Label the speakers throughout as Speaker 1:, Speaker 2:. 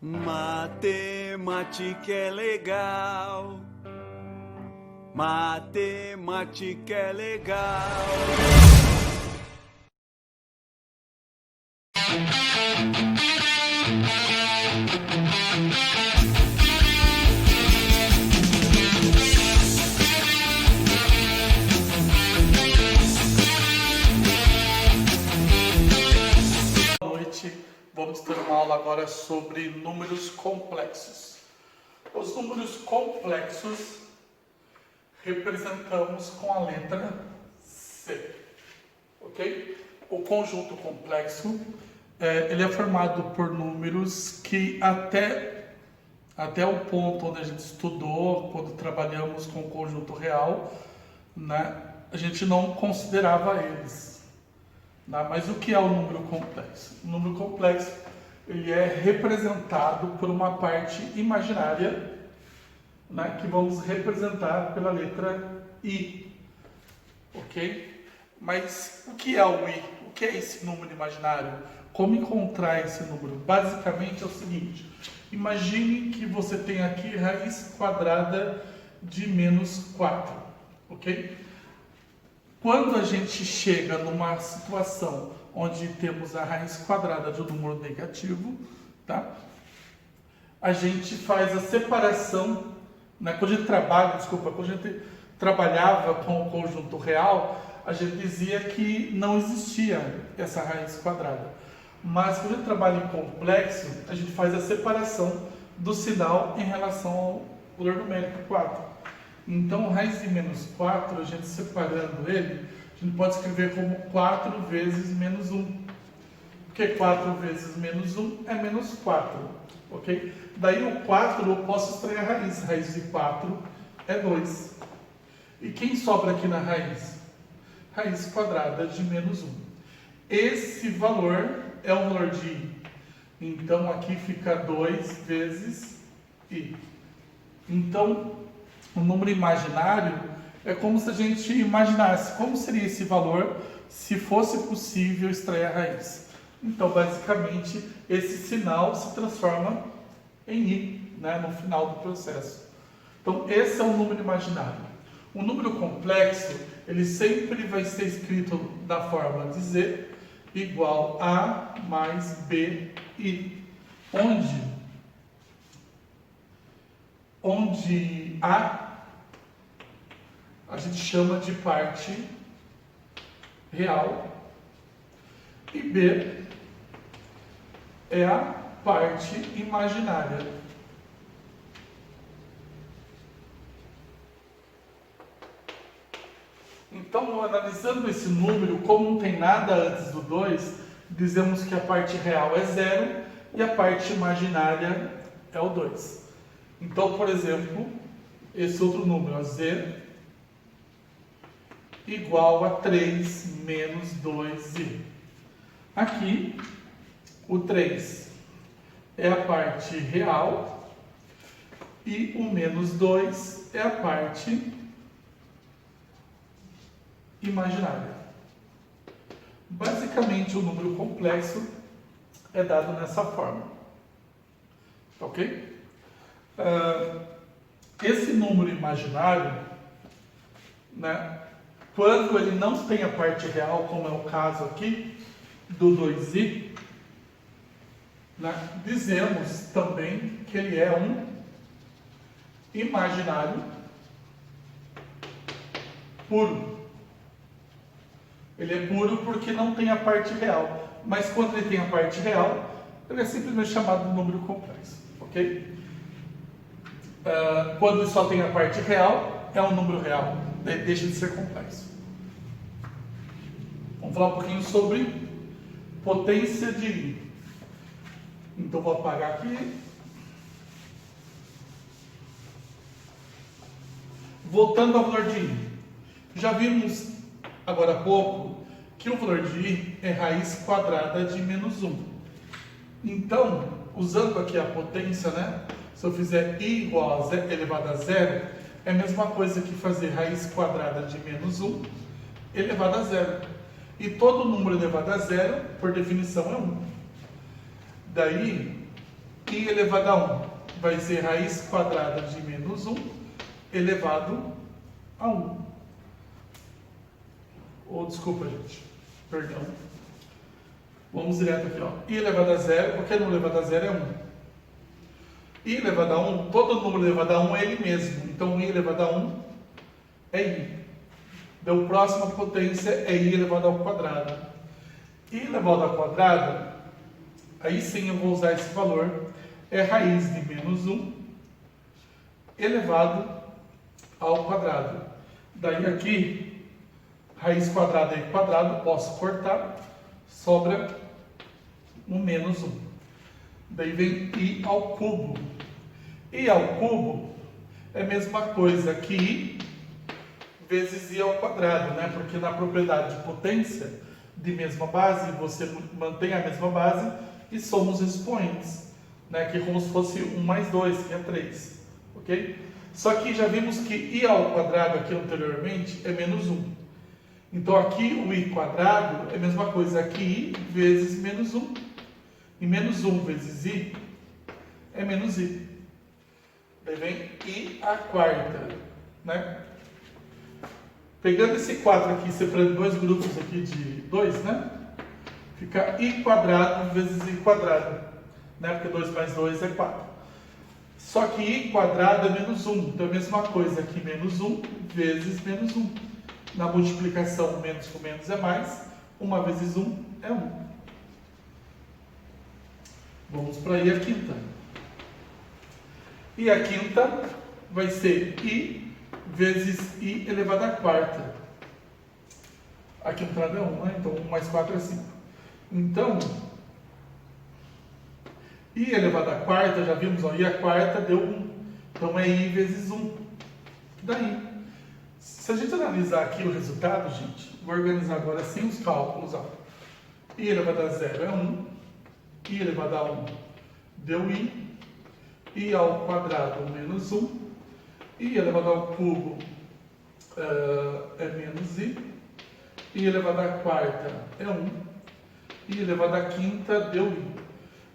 Speaker 1: Matemática é legal. Matemática é legal.
Speaker 2: Boa noite, vamos ter uma aula agora sobre números complexos. Os números complexos representamos com a letra C, ok? O conjunto complexo ele é formado por números que até o ponto onde a gente estudou, quando trabalhamos com o conjunto real, né, a gente não considerava eles. Né? Mas o que é o número complexo? O número complexo ele é representado por uma parte imaginária, né, que vamos representar pela letra I, ok? Mas o que é o I? O que é esse número imaginário? Como encontrar esse número? Basicamente é o seguinte: imagine que você tem aqui raiz quadrada de menos 4, ok? Quando a gente chega numa situação onde temos a raiz quadrada de um número negativo, tá? A gente faz a separação, né? Quando a gente trabalhava com o conjunto real, a gente dizia que não existia essa raiz quadrada. Mas quando a gente trabalha em complexo, a gente faz a separação do sinal em relação ao valor numérico 4. Então, raiz de menos 4, a gente separando ele, a gente pode escrever como 4 vezes menos 1. Porque 4 vezes menos 1 é menos 4, ok? Daí o 4 eu posso extrair a raiz. Raiz de 4 é 2. E quem sobra aqui na raiz? Raiz quadrada de menos 1. Esse valor é o valor de I. Então, aqui fica 2 vezes I. Então, o número imaginário é como se a gente imaginasse como seria esse valor se fosse possível extrair a raiz. Então, basicamente, esse sinal se transforma em I, né, no final do processo. Então, esse é o número imaginário. O número complexo, ele sempre vai ser escrito da forma de Z igual a mais BI, onde a gente chama de parte real e B é a parte imaginária. Então, analisando esse número, como não tem nada antes do 2, dizemos que a parte real é 0 e a parte imaginária é o 2. Então, por exemplo, esse outro número, Z, igual a 3 menos 2i. Aqui, o 3 é a parte real e o menos 2 é a parte imaginária. Basicamente, o número complexo é dado nessa forma. Ok? Esse número imaginário, né, quando ele não tem a parte real, como é o caso aqui do 2i, né, dizemos também que ele é um imaginário puro. Ele é puro porque não tem a parte real. Mas quando ele tem a parte real, ele é simplesmente chamado de número complexo. Ok? Quando ele só tem a parte real, é um número real. Deixa de ser complexo. Vamos falar um pouquinho sobre potência de I. Então, vou apagar aqui. Voltando ao valor de I. Já vimos agora há pouco que o valor de I é raiz quadrada de menos 1. Então, usando aqui a potência, né? Se eu fizer I igual a zero, elevado a zero, é a mesma coisa que fazer raiz quadrada de menos 1 elevado a zero. E todo número elevado a zero, por definição, é 1. Daí, i elevado a 1 vai ser raiz quadrada de menos 1 elevado a 1. Ou, desculpa, gente, perdão. Vamos direto aqui, ó. I elevado a 0, qualquer número elevado a 0 é 1. I elevado a 1, todo número elevado a 1 é ele mesmo. Então, I elevado a 1 é I. Então, próxima potência é I elevado ao quadrado. I elevado ao quadrado, aí sim eu vou usar esse valor, é raiz de menos 1 elevado ao quadrado. Daí aqui, raiz quadrada e quadrado, posso cortar, sobra um menos 1. Daí vem I ao cubo. I ao cubo é a mesma coisa que I vezes I ao quadrado, né? Porque na propriedade de potência de mesma base, você mantém a mesma base e somos expoentes, né? Que é como se fosse 1 mais 2, que é 3, ok? Só que já vimos que I ao quadrado aqui anteriormente é menos 1. Então aqui o I quadrado é a mesma coisa que I vezes menos 1. E menos 1 vezes I é menos I. Daí vem I à quarta, né? Pegando esse 4 aqui, separando dois grupos aqui de 2, né? Fica I quadrado vezes I quadrado, né? Porque 2 mais 2 é 4. Só que I quadrado é menos 1. Então é a mesma coisa que menos 1 vezes menos 1. Na multiplicação, menos com menos é mais. 1 vezes 1 é 1. Vamos para I a quinta. I a quinta vai ser I vezes I elevado à quarta. Aqui no lado é 1, né? Então 1 mais 4 é 5. Então, I elevado à quarta, já vimos, ó, I a quarta deu 1. Então é I vezes 1. Daí, se a gente analisar aqui o resultado, gente, vou organizar agora sem os cálculos, ó. I elevado a 0 é 1. I elevado a 1 deu I. I ao quadrado menos 1. I elevado ao cubo é menos I. I elevado à quarta é 1. I elevado à quinta deu I.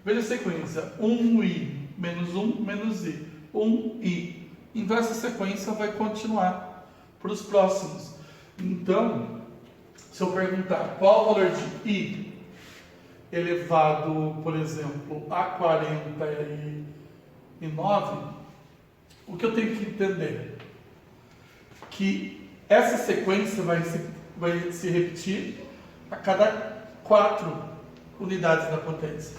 Speaker 2: Veja a sequência. 1I menos 1 menos I. 1I. Então essa sequência vai continuar para os próximos. Então, se eu perguntar qual o valor de I elevado, por exemplo, a 49, o que eu tenho que entender? Que essa sequência vai se repetir a cada 4 unidades da potência.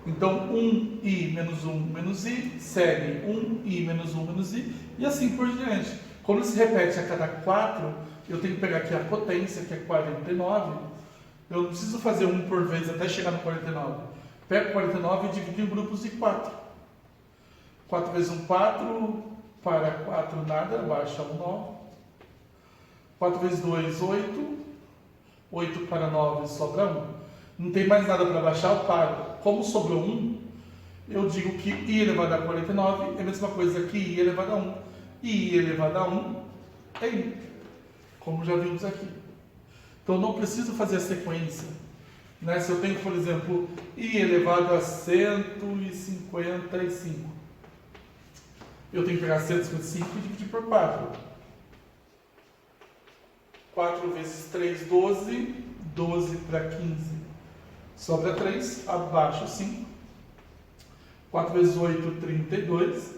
Speaker 2: Então, 1i menos 1 menos i, segue 1i menos 1 menos i, e assim por diante. Quando se repete a cada 4, eu tenho que pegar aqui a potência, que é 49. Eu não preciso fazer um por vez até chegar no 49. Pego 49 e divido em grupos de 4. 4 vezes 1, 4. Para 4, nada. Baixa 1, 9. 4 vezes 2, 8. 8 para 9, sobra 1. Não tem mais nada para baixar, eu paro. Como sobrou 1, eu digo que I elevado a 49 é a mesma coisa que I elevado a 1. I elevado a 1 é I. Como já vimos aqui. Então, não preciso fazer a sequência, né? Se eu tenho, por exemplo, I elevado a 155, eu tenho que pegar 155 e dividir por 4. 4 vezes 3, 12. 12 para 15, sobra 3. Abaixo 5. 4 vezes 8, 32.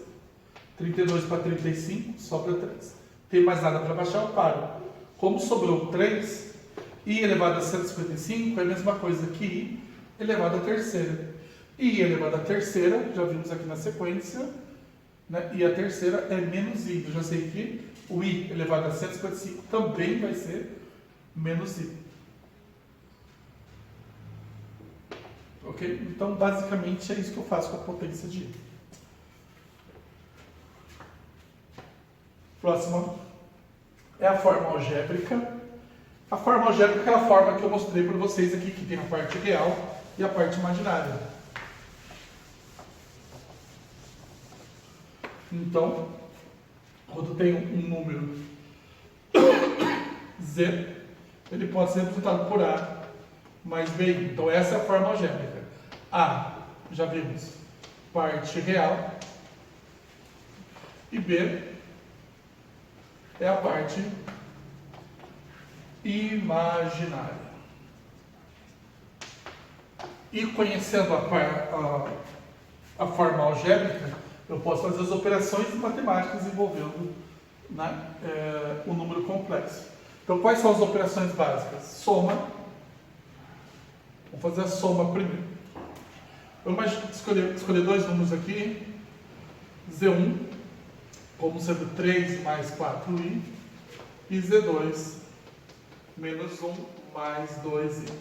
Speaker 2: 32 para 35, sobra 3. Tem mais nada para baixar, eu paro. Como sobrou 3, I elevado a 155 é a mesma coisa que I elevado à terceira. I elevado à terceira, já vimos aqui na sequência, né? E a terceira é menos I. Eu já sei que o I elevado a 155 também vai ser menos I. Ok? Então, basicamente, é isso que eu faço com a potência de I. Próxima é a forma algébrica. A forma algébrica é a forma que eu mostrei para vocês aqui, que tem a parte real e a parte imaginária. Então, quando tem um número Z, ele pode ser representado por A mais B. Então, essa é a forma algébrica. A, já vimos, parte real e B é a parte imaginária. E conhecendo a forma algébrica, eu posso fazer as operações matemáticas envolvendo, né, o número complexo. Então, quais são as operações básicas? Soma. Vamos fazer a soma primeiro. Vamos escolher dois números aqui. Z1 como sendo 3 mais 4i e Z2 menos 1 mais 2i.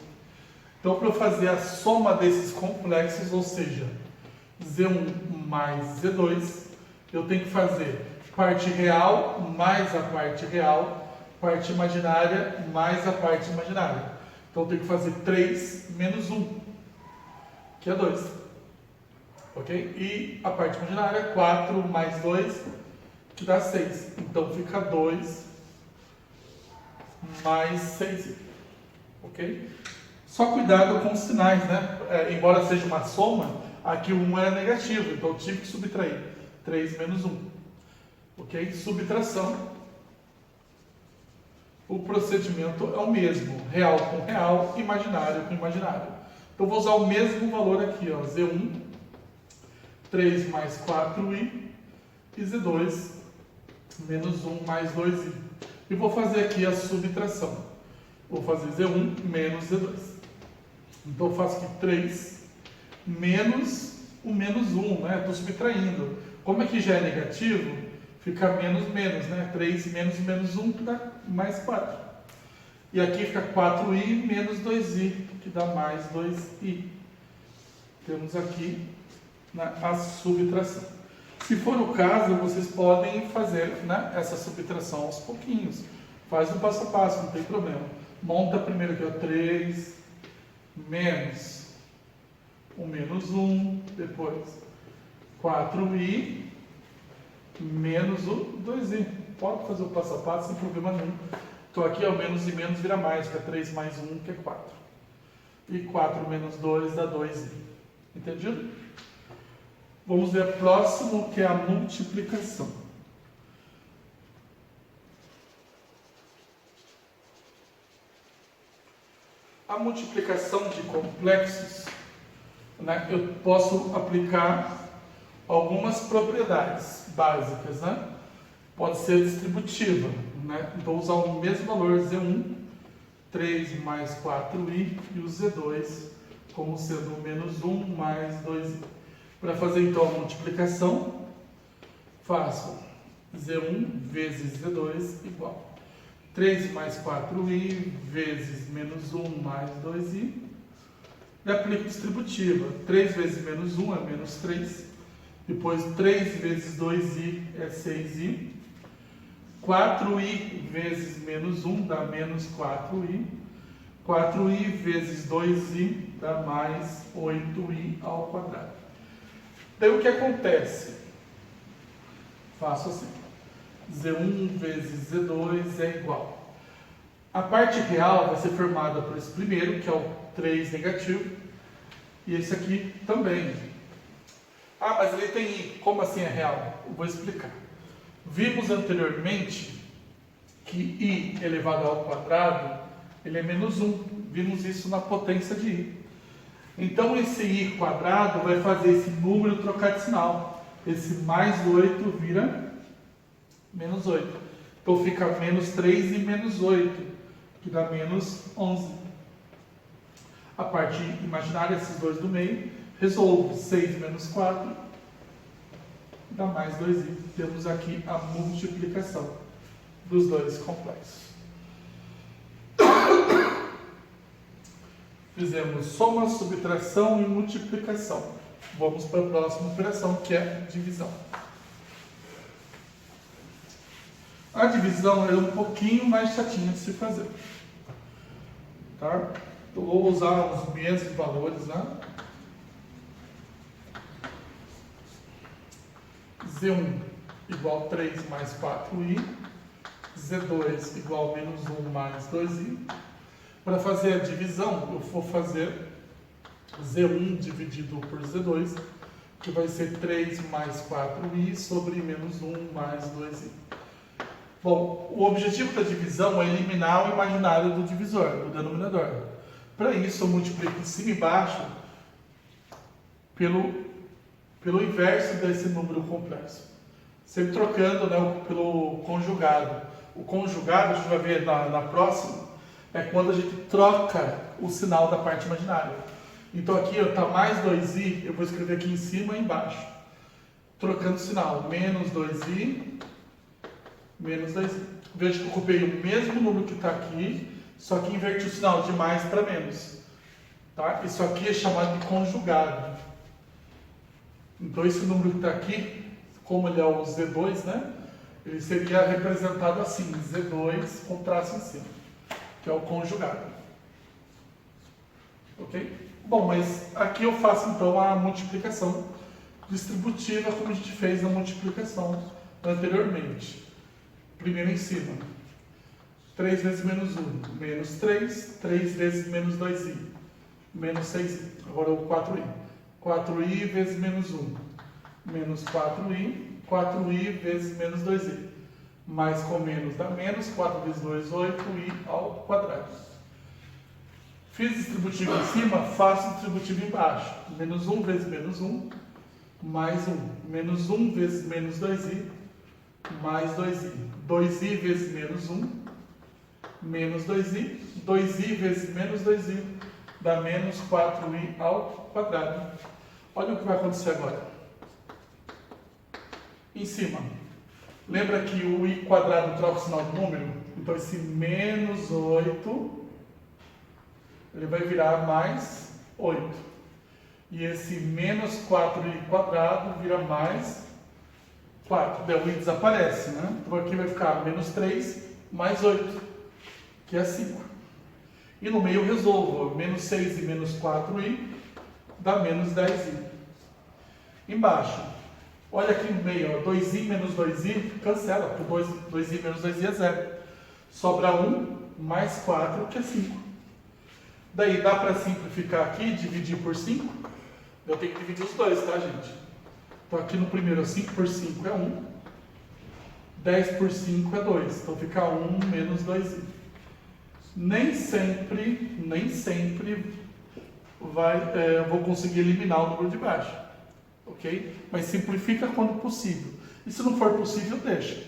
Speaker 2: Então, para eu fazer a soma desses complexos, ou seja, Z1 mais Z2, eu tenho que fazer parte real mais a parte real, parte imaginária mais a parte imaginária. Então, eu tenho que fazer 3 menos 1, que é 2. Ok? E a parte imaginária, 4 mais 2, que dá 6. Então, fica 2 mais 6. Ok? Só cuidado com os sinais, né? Embora seja uma soma, aqui o 1 é negativo, então eu tive que subtrair. 3 menos 1. Ok? Subtração. O procedimento é o mesmo. Real com real, imaginário com imaginário. Então, eu vou usar o mesmo valor aqui, ó, Z1, 3 mais 4i, e Z2, menos 1 mais 2i. E vou fazer aqui a subtração. Vou fazer Z1 menos Z2. Então, eu faço aqui 3 menos o menos 1, né? Estou subtraindo. Como aqui já é negativo, fica menos menos, né? 3 menos menos 1, que dá mais 4. E aqui fica 4i menos 2i, que dá mais 2i. Temos aqui, né, a subtração. Se for o caso, vocês podem fazer, né, essa subtração aos pouquinhos. Faz um passo a passo, não tem problema. Monta primeiro aqui, ó, 3 menos o menos 1, depois 4i menos o 2i. Pode fazer o passo a passo sem problema nenhum. Então aqui é o menos e menos vira mais, que é 3 mais 1, que é 4. E 4 menos 2 dá 2i. Entendido? Vamos ver o próximo, que é a multiplicação. A multiplicação de complexos, né, eu posso aplicar algumas propriedades básicas, né? Pode ser distributiva, né? Então, usar o mesmo valor Z1, 3 mais 4i, e o Z2 como sendo menos 1 mais 2i. Para fazer, então, a multiplicação, faço Z1 vezes Z2 igual 3 mais 4i vezes menos 1 mais 2i. E aplico distributiva. 3 vezes menos 1 é menos 3. Depois 3 vezes 2i é 6i. 4i vezes menos 1 dá menos 4i. 4i vezes 2i dá mais 8i ao quadrado. Daí o que acontece? Faço assim. Z1 vezes Z2 é igual. A parte real vai ser formada por esse primeiro, que é o 3 negativo. E esse aqui também. Ah, mas ele tem i. Como assim é real? Eu vou explicar. Vimos anteriormente que i elevado ao quadrado, ele é menos 1. Vimos isso na potência de i. Então, esse i quadrado vai fazer esse número trocar de sinal. Esse mais 8 vira menos 8. Então, fica menos 3 e menos 8, que dá menos 11. A parte imaginária, esses dois do meio, resolvo 6 menos 4, dá mais 2i. Temos aqui a multiplicação dos dois complexos. Fizemos soma, subtração e multiplicação. Vamos para a próxima operação, que é divisão. A divisão é um pouquinho mais chatinha de se fazer. Tá? Eu vou usar os mesmos valores, né? Z1 igual 3 mais 4i. Z2 igual menos 1 mais 2i. Para fazer a divisão, eu vou fazer Z1 dividido por Z2, que vai ser 3 mais 4i sobre menos 1 mais 2i. Bom, o objetivo da divisão é eliminar o imaginário do divisor, do denominador. Para isso, eu multiplico cima e baixo pelo inverso desse número complexo. Sempre trocando, né, pelo conjugado. O conjugado, a gente vai ver na próxima, é quando a gente troca o sinal da parte imaginária. Então aqui está mais 2i, eu vou escrever aqui em cima e embaixo. Trocando o sinal, menos 2i, menos 2i. Veja que eu copiei o mesmo número que está aqui, só que inverti o sinal de mais para menos. Tá? Isso aqui é chamado de conjugado. Então esse número que está aqui, como ele é o Z2, né? Ele seria representado assim, Z2 com traço em cima, que é o conjugado. Ok? Bom, mas aqui eu faço então a multiplicação distributiva, como a gente fez na multiplicação anteriormente. Primeiro em cima. 3 vezes menos 1, menos 3. 3 vezes menos 2i, menos 6i. Agora o 4i. 4i vezes menos 1, menos 4i. 4i vezes menos 2i. Mais com menos dá menos. 4 vezes 2, 8i ao quadrado. Fiz distributivo em cima, faço distributivo embaixo. Menos 1 vezes menos 1, mais 1. Menos 1 vezes menos 2i, mais 2i. 2i vezes menos 1, menos 2i. 2i vezes menos 2i, dá menos 4i ao quadrado. Olha o que vai acontecer agora. Em cima. Lembra que o i quadrado troca o sinal de número? Então esse menos 8... ele vai virar mais 8. E esse menos 4i quadrado vira mais 4. Daí o i desaparece, né? Então aqui vai ficar menos 3 mais 8, que é 5. E no meio eu resolvo. Menos 6 e menos 4i dá menos 10i. Embaixo, olha aqui no meio, ó, 2i menos 2i, cancela, porque 2i menos 2i é 0. Sobra 1 mais 4, que é 5. Daí dá para simplificar aqui, dividir por 5. Eu tenho que dividir os dois, tá, gente? Então aqui no primeiro, 5 por 5 é 1. 10 por 5 é 2. Então fica 1 menos 2i. Nem sempre eu vou conseguir eliminar o número de baixo. Ok? Mas simplifica quando possível. E se não for possível, deixa.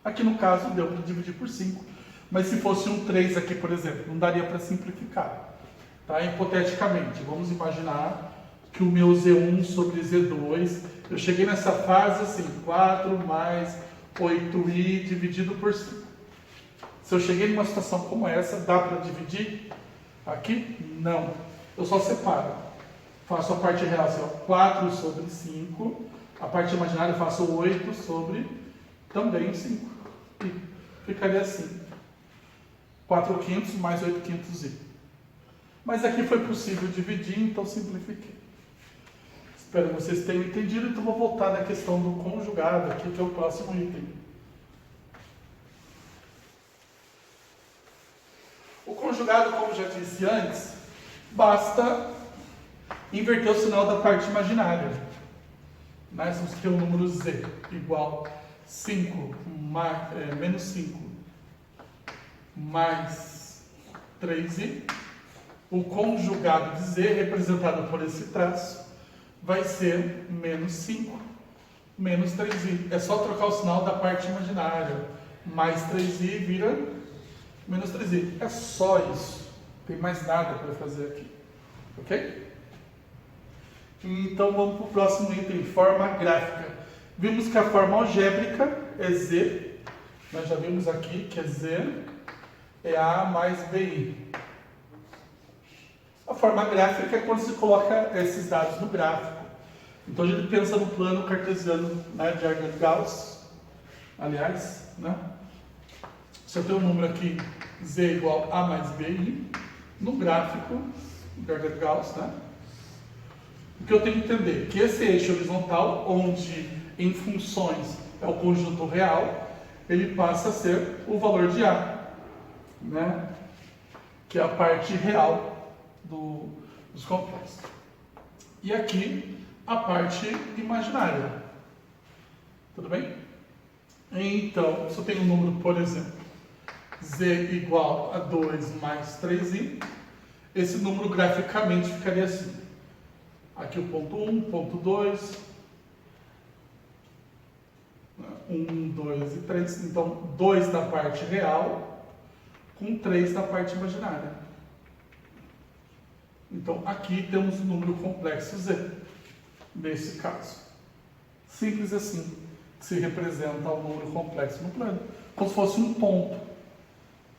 Speaker 2: Aqui no caso deu para dividir por 5. Mas se fosse um 3 aqui, por exemplo, não daria para simplificar. Tá? Hipoteticamente, vamos imaginar que o meu Z1 sobre Z2, eu cheguei nessa fase assim, 4 mais 8i dividido por 5. Se eu cheguei numa situação como essa, dá para dividir? Aqui? Não. Eu só separo. Faço a parte real, assim, ó, 4 sobre 5. A parte imaginária eu faço 8 sobre também 5. E ficaria assim. 4/500 mais 8/500i. Mas aqui foi possível dividir, então simplifiquei. Espero que vocês tenham entendido, então vou voltar na questão do conjugado aqui, que é o próximo item. O conjugado, como já disse antes, basta inverter o sinal da parte imaginária. Nós vamos ter o número z igual 5 menos 5 mais 3i. O conjugado de z, representado por esse traço, vai ser menos 5 menos 3i. É só trocar o sinal da parte imaginária. Mais 3i vira menos 3i. É só isso. Não tem mais nada para fazer aqui. Ok? Então vamos para o próximo item, forma gráfica. Vimos que a forma algébrica é z. Nós já vimos aqui que é z é a mais bi. A forma gráfica é quando se coloca esses dados no gráfico. Então a gente pensa no plano cartesiano, né, de Argand-Gauss. Aliás, né? Se eu tenho um número aqui, z igual a mais bi, no gráfico de Argand-Gauss, né? O que eu tenho que entender? Que esse eixo horizontal, onde em funções é o conjunto real, ele passa a ser o valor de A, né? Que é a parte real dos complexos. E aqui a parte imaginária. Tudo bem? Então, se eu tenho um número, por exemplo, z igual a 2 mais 3i, esse número graficamente ficaria assim. Aqui o ponto 1, ponto 2, 1, 2 e 3. Então, 2 na parte real, com 3 na parte imaginária. Então, aqui temos o número complexo z, nesse caso. Simples assim, que se representa o número complexo no plano, como se fosse um ponto,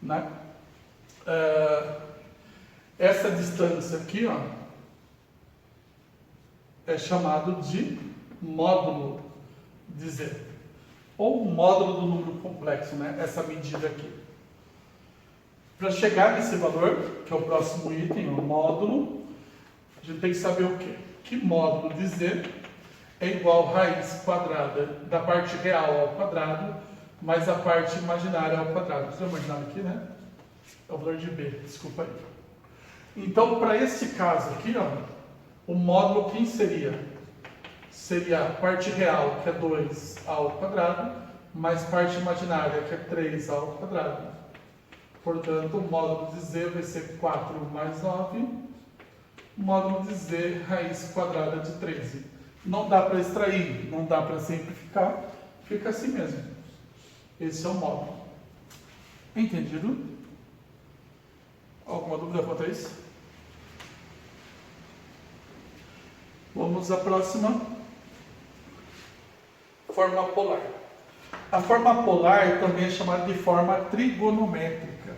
Speaker 2: né? Essa distância aqui, ó, é chamado de módulo de z, ou módulo do número complexo, né? Essa medida aqui. Para chegar nesse valor, que é o próximo item, o módulo, a gente tem que saber o quê? Que módulo de z é igual a raiz quadrada da parte real ao quadrado, mais a parte imaginária ao quadrado. Você imaginar aqui, né? É o valor de b, desculpa aí. Então, para esse caso aqui, ó, o módulo quem seria? Seria a parte real, que é 2 ao quadrado, mais parte imaginária, que é 3 ao quadrado. Portanto, o módulo de z vai ser 4 mais 9, módulo de z, raiz quadrada de 13. Não dá para extrair, não dá para simplificar, fica assim mesmo. Esse é o módulo. Entendido? Alguma dúvida quanto a isso? Vamos à próxima. Forma polar. A forma polar também é chamada de forma trigonométrica.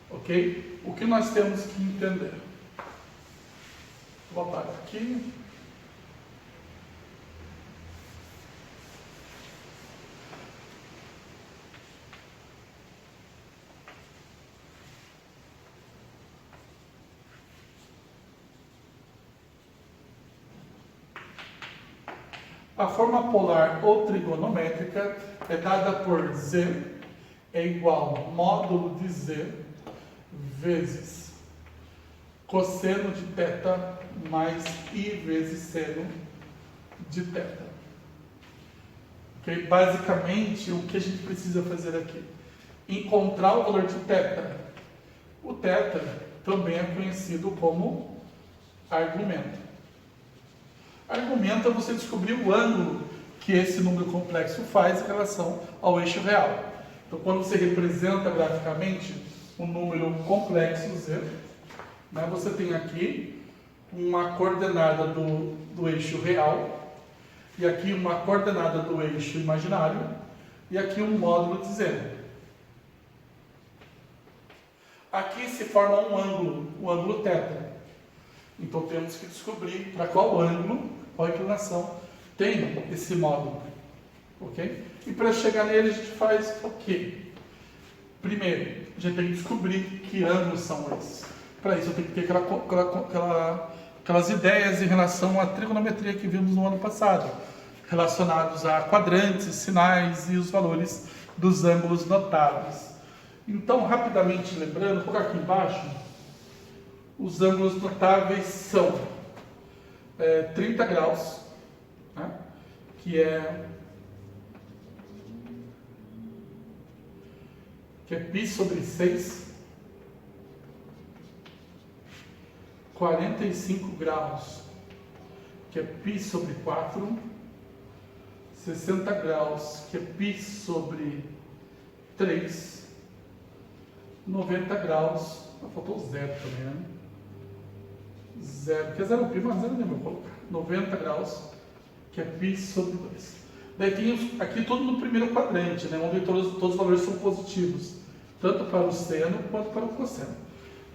Speaker 2: Ok? O que nós temos que entender? Vou apagar aqui. A forma polar ou trigonométrica é dada por z é igual módulo de z vezes cosseno de θ mais i vezes seno de θ. Okay? Basicamente, o que a gente precisa fazer aqui? Encontrar o valor de θ. O θ também é conhecido como argumento. Argumento é você descobrir o ângulo que esse número complexo faz em relação ao eixo real. Então, quando você representa graficamente um número complexo z, né, você tem aqui uma coordenada do eixo real, e aqui uma coordenada do eixo imaginário, e aqui um módulo de z. Aqui se forma um ângulo, o ângulo θ. Então temos que descobrir para qual ângulo, qual inclinação tem esse módulo. Ok? E para chegar nele a gente faz o quê? Primeiro, a gente tem que descobrir que ângulos são esses. Para isso eu tenho que ter aquelas ideias em relação à trigonometria que vimos no ano passado, relacionados a quadrantes, sinais e os valores dos ângulos notáveis. Então, rapidamente lembrando, vou colocar aqui embaixo. Os ângulos notáveis são 30 graus, né, que é π sobre 6, 45 graus, que é π sobre 4, 60 graus, que é π sobre 3, 90 graus, faltou o zero também, né? Zero, que é 0π, mas 0 nem vou colocar. 90 graus, que é π sobre 2. Daí tem aqui tudo no primeiro quadrante, né, onde todos os valores são positivos, tanto para o seno quanto para o cosseno.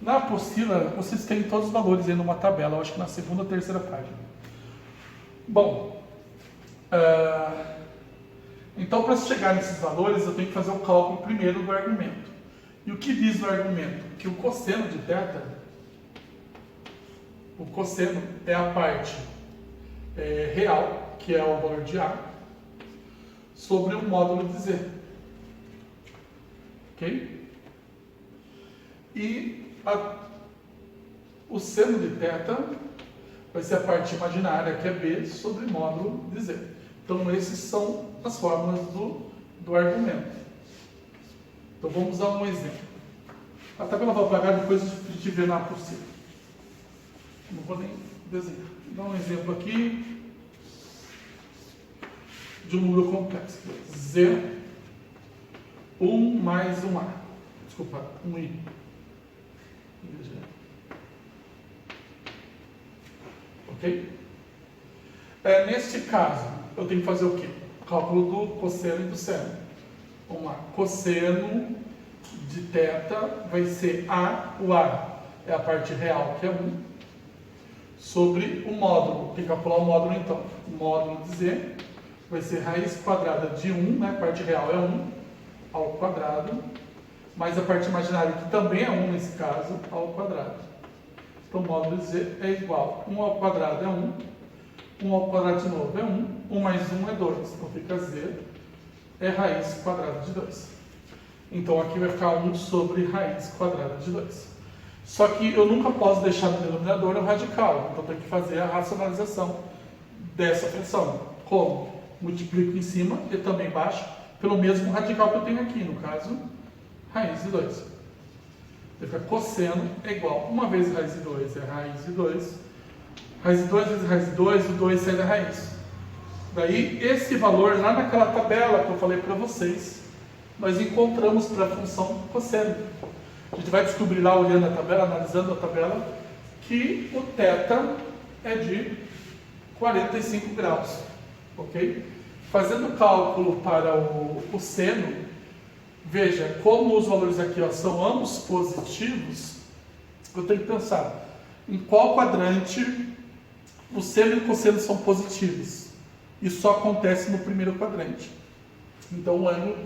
Speaker 2: Na apostila, vocês têm todos os valores aí numa tabela, eu acho que na segunda ou terceira página. Bom, então para chegar nesses valores, eu tenho que fazer o cálculo primeiro do argumento. E o que diz o argumento? Que o cosseno de θ, o cosseno é a parte real, que é o valor de A, sobre o módulo de Z. Ok? E o seno de θ vai ser a parte imaginária, que é B, sobre módulo de Z. Então, esses são as fórmulas do argumento. Então, vamos usar um exemplo. A tabela vai apagar, depois a gente vê na apostila. Não vou nem desenhar. Vou dar um exemplo aqui de um número complexo. Z, 1 mais 1A. Desculpa, 1I. Ok? Neste caso, eu tenho que fazer o quê? Cálculo do cosseno e do seno. Vamos lá. Cosseno de θ vai ser A, o A é a parte real, que é 1, sobre o módulo. Tem que calcular o módulo então. O módulo de Z vai ser raiz quadrada de 1, né? A parte real é 1, ao quadrado, mais a parte imaginária, que também é 1 nesse caso, ao quadrado. Então, o módulo de Z é igual. 1 ao quadrado é 1, 1 ao quadrado de novo é 1, 1 mais 1 é 2. Então, fica Z é raiz quadrada de 2. Então, aqui vai ficar 1 sobre raiz quadrada de 2. Só que eu nunca posso deixar no denominador o radical. Então, eu tenho que fazer a racionalização dessa fração. Como? Multiplico em cima e também embaixo pelo mesmo radical que eu tenho aqui, no caso, raiz de 2. Fica cosseno é igual. Uma vez raiz de 2 é raiz de 2. Raiz de 2 vezes raiz de 2, o 2 sai da raiz. Daí, esse valor, lá naquela tabela que eu falei para vocês, nós encontramos para a função cosseno. A gente vai descobrir lá, olhando a tabela, analisando a tabela, que o θ é de 45 graus. Ok? Fazendo o cálculo para o seno, veja, como os valores aqui são ambos positivos, eu tenho que pensar em qual quadrante o seno e o cosseno são positivos. Isso só acontece no primeiro quadrante. Então o ângulo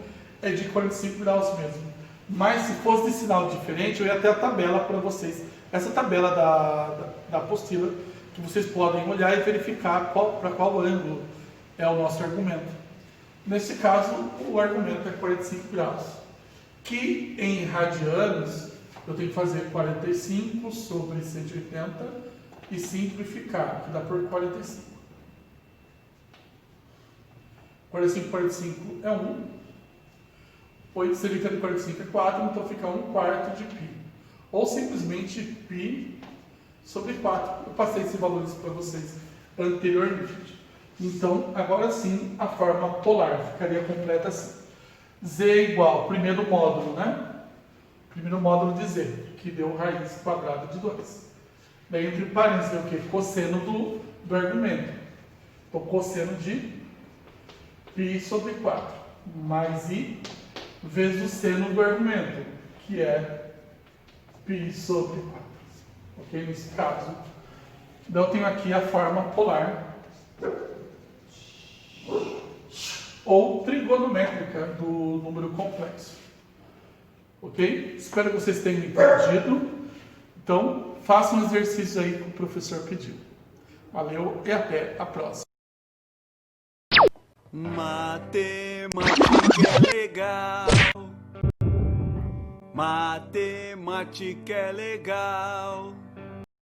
Speaker 2: é de 45 graus mesmo. Mas se fosse de sinal diferente, eu ia ter a tabela para vocês. Essa tabela da apostila, que vocês podem olhar e verificar para qual ângulo é o nosso argumento. Nesse caso, o argumento é 45 graus. Que em radianos, eu tenho que fazer 45 sobre 180 e simplificar, que dá por 45. 45 é 1. 180 e 45 é 4, então fica 1/4 de π. Ou simplesmente π sobre 4. Eu passei esses valores para vocês anteriormente. Então, agora sim, a forma polar ficaria completa assim. Z igual, primeiro módulo, né? Primeiro módulo de Z, que deu raiz quadrada de 2. Daí, entre parênteses, é o quê? Cosseno do argumento. Então, cosseno de π sobre 4, mais I, vezes o seno do argumento, que é π sobre 4. Ok? Nesse caso. Então, eu tenho aqui a forma polar ou trigonométrica do número complexo. Ok? Espero que vocês tenham entendido. Então, façam um exercício aí que o professor pediu. Valeu e até a próxima.
Speaker 1: Matemática é legal. Matemática é legal.